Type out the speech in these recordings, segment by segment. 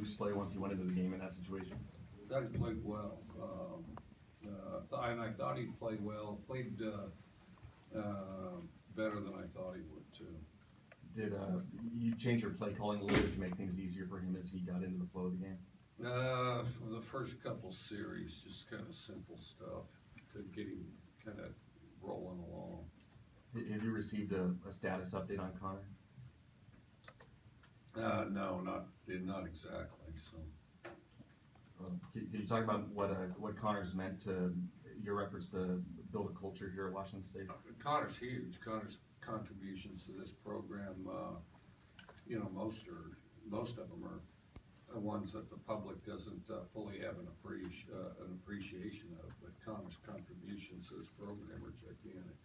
loose play once he went into the game in that situation? Thought he played well. And I thought he played well. Played better than I thought he would too. Did you change your play calling a little bit to make things easier for him as he got into the flow of the game? For the first couple series, just kind of simple stuff to get him kind of rolling along. Have you received a status update on Connor? No, not exactly. So, can you talk about what Connor's meant to your efforts to build a culture here at Washington State? Connor's huge. Connor's contributions to this program, you know, most of them are ones that the public doesn't fully have an appreciation of. But Connor's contributions to this program are gigantic.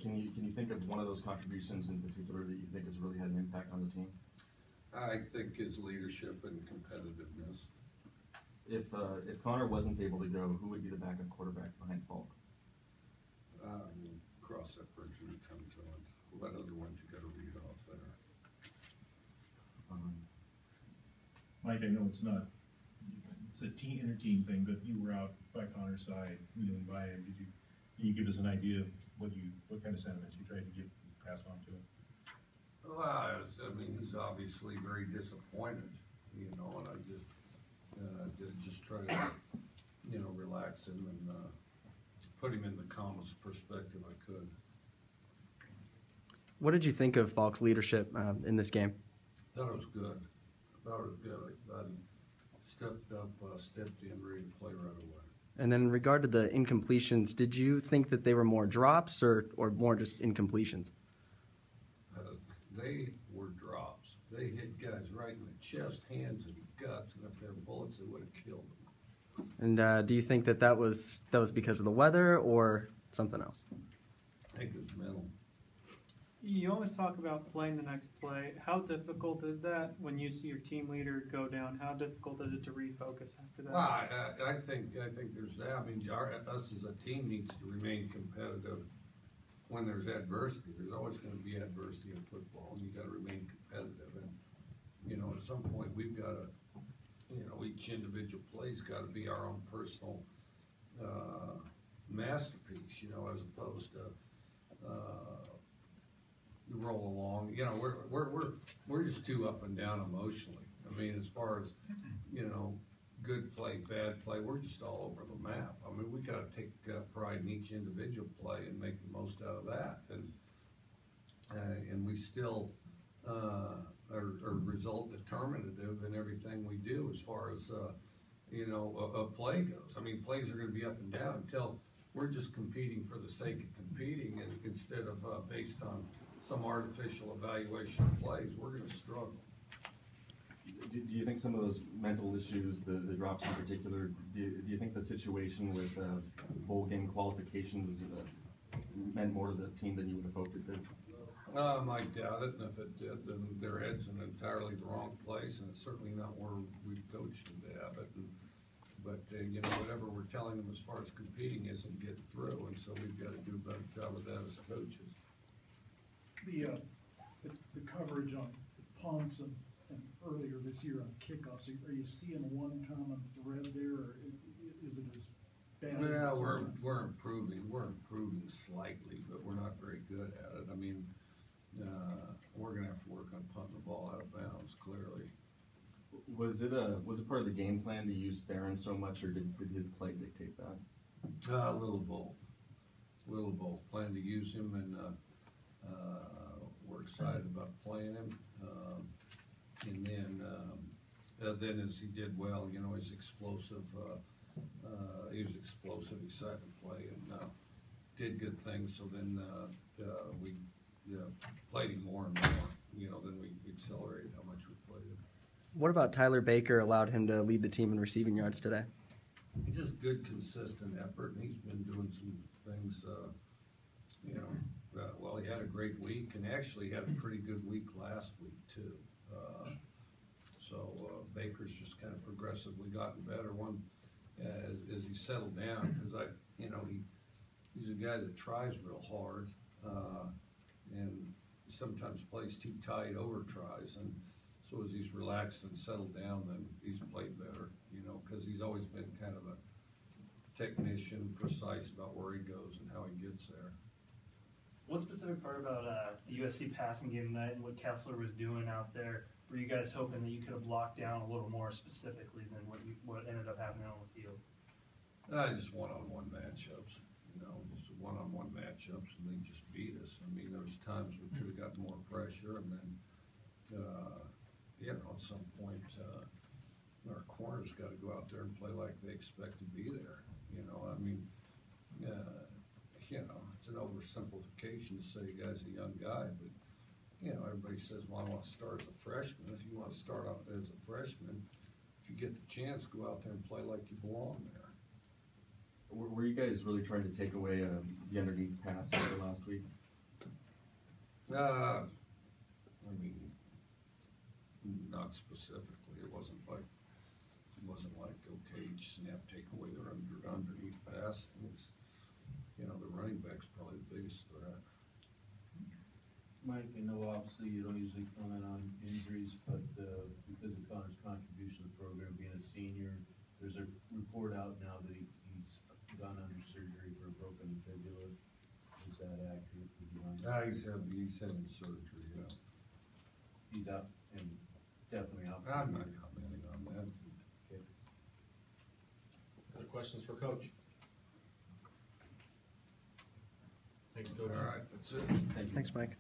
Can you think of one of those contributions in particular that you think has really had an impact on the team? I think his leadership and competitiveness. If Connor wasn't able to go, who would be the backup quarterback behind Falk? We'll cross that bridge when we come to it. What other ones you got to read off there? Mike, I know it's a inter-team thing, but you were out by Connor's side, kneeling by him. Can you give us an idea of what kind of sentiments you tried to pass on to him? Well, I mean, he's obviously very disappointed, you know, and I just try to, you know, relax him and put him in the calmest perspective I could. What did you think of Falk's leadership in this game? Thought it was good. I thought it was good. I thought he stepped up, stepped in, ready to play right away. And then in regard to the incompletions, did you think that they were more drops or more just incompletions? They were drops. They hit guys right in the chest, hands, and guts, and if they were bullets, they would have killed them. And do you think that was because of the weather or something else? I think it was mental. You always talk about playing the next play. How difficult is that when you see your team leader go down? How difficult is it to refocus after that? Well, I think there's that. I mean, us as a team needs to remain competitive when there's adversity. There's always going to be adversity in football, and you got to remain competitive. And you know, at some point, we've got to, you know, each individual play's got to be our own personal masterpiece. You know, as opposed to you roll along. You know, we're just too up and down emotionally. I mean, as far as, you know, good play, bad play, we're just all over the map. I mean, we got to take pride in each individual play and make the most out of that. And we still are result determinative in everything we do as far as you know, a play goes. I mean, plays are going to be up and down until we're just competing for the sake of competing, and instead of based on some artificial evaluation of plays, we're going to struggle. Do you think some of those mental issues, the drops in particular, do you think the situation with bowl game qualifications meant more to the team than you would have hoped it did? I doubt it, and if it did, then their head's in entirely the wrong place, and it's certainly not where we coached them to have it. But you know, whatever we're telling them as far as competing isn't getting through, and so we've got to do a better job of that as coaches. The coverage on punts and earlier this year on kickoffs, are you seeing one common thread there, or is it as bad as Yeah, it we're improving. We're improving slightly, but we're not very good at it. I mean, we're going to have to work on punting the ball out of bounds, clearly. Was it part of the game plan to use Theron so much, or did his play dictate that? A little both. A little both. Plan to use him, and we're excited about playing him. And then as he did well, you know, he's explosive. He was explosive, excited to play, and did good things. So then we played him more and more. You know, then we accelerated how much we played him. What about Tyler Baker allowed him to lead the team in receiving yards today? It's just good, consistent effort, and he's been doing some things. You know, well, he had a great week, and actually had a pretty good week last week too. So Baker's just kind of progressively gotten better. One as he settled down, because you know, he's a guy that tries real hard, and sometimes plays too tight, over tries, and So as he's relaxed and settled down, then he's played better, you know, cause he's always been kind of a technician, precise about where he goes and how he gets there. What specific part about the USC passing game tonight and what Kessler was doing out there were you guys hoping that you could have locked down a little more specifically than what ended up happening on the field? Just one-on-one matchups, you know, just one-on-one matchups, and they just beat us. I mean, there was times we could have got more pressure, and then, you know, at some point, our corners got to go out there and play like they expect to be there. You know, I mean, you know, it's an oversimplification to say the guy's a young guy, but, you know, everybody says, well, I want to start as a freshman. If you want to start out as a freshman, if you get the chance, go out there and play like you belong there. Were you guys really trying to take away the underneath pass after last week? I mean, not specifically. It wasn't like, okay, snap, take away their underneath pass. It was, you know, the running back's probably the biggest threat. Mike, I know obviously you don't usually comment on injuries, but because of Connor's contribution to the program, being a senior, there's a report out now that he's gone under surgery for a broken fibula. Is that accurate? Would you mind? He's having surgery, yeah. He's out and definitely out. I'm not commenting on that. Okay. Other questions for Coach? Thanks, Coach. All right, that's it. Thank you. Thanks, Mike.